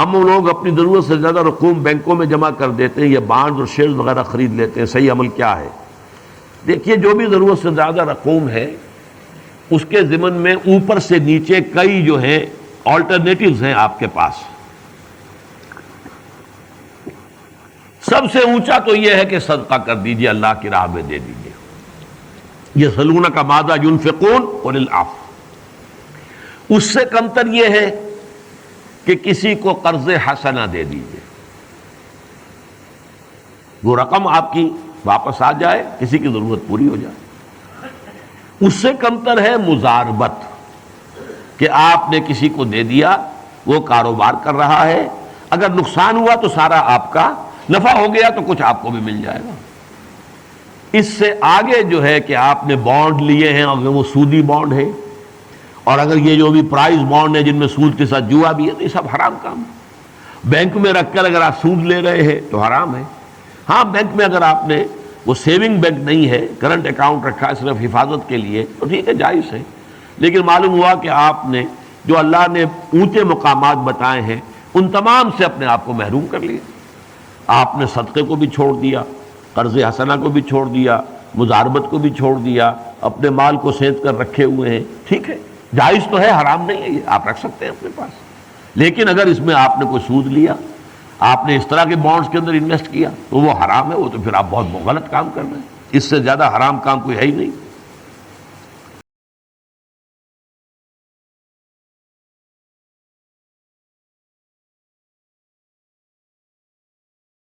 ہم لوگ اپنی ضرورت سے زیادہ رقوم بینکوں میں جمع کر دیتے ہیں یا بانڈ اور شیئر وغیرہ خرید لیتے ہیں. صحیح عمل کیا ہے؟ دیکھیے جو بھی ضرورت سے زیادہ رقوم ہے اس کے ضمن میں اوپر سے نیچے کئی جو ہیں آلٹرنیٹیوز ہیں آپ کے پاس. سب سے اونچا تو یہ ہے کہ صدقہ کر دیجئے، اللہ کی راہ میں دے دیجئے. یسألونک ماذا ينفقون قل العفو. اس سے کمتر یہ ہے کہ کسی کو قرض حسنہ دے دیجئے، وہ رقم آپ کی واپس آ جائے، کسی کی ضرورت پوری ہو جائے. اس سے کمتر ہے مزاربت، کہ آپ نے کسی کو دے دیا، وہ کاروبار کر رہا ہے، اگر نقصان ہوا تو سارا آپ کا، نفع ہو گیا تو کچھ آپ کو بھی مل جائے گا. اس سے آگے جو ہے کہ آپ نے بانڈ لیے ہیں، اگر وہ سودی بانڈ ہے، اور اگر یہ جو بھی پرائز بانڈ ہے جن میں سود کے ساتھ جوا بھی ہے، تو یہ سب حرام کام ہے. بینک میں رکھ کر اگر آپ سود لے رہے ہیں تو حرام ہے. ہاں بینک میں اگر آپ نے وہ سیونگ بینک نہیں ہے، کرنٹ اکاؤنٹ رکھا ہے صرف حفاظت کے لیے، تو ٹھیک ہے، جائز ہے. لیکن معلوم ہوا کہ آپ نے جو اللہ نے اونچے مقامات بتائے ہیں ان تمام سے اپنے آپ کو محروم کر لیا. آپ نے صدقے کو بھی چھوڑ دیا، قرض حسنہ کو بھی چھوڑ دیا، مزاربت کو بھی چھوڑ دیا، اپنے مال کو سینت کر رکھے ہوئے ہیں. ٹھیک ہے، جائز تو ہے، حرام نہیں ہے، یہ آپ رکھ سکتے ہیں اپنے پاس. لیکن اگر اس میں آپ نے کوئی سود لیا، آپ نے اس طرح کے بانڈز کے اندر انویسٹ کیا، تو وہ حرام ہے. وہ تو پھر آپ بہت غلط کام کر رہے ہیں. اس سے زیادہ حرام کام کوئی ہے ہی نہیں.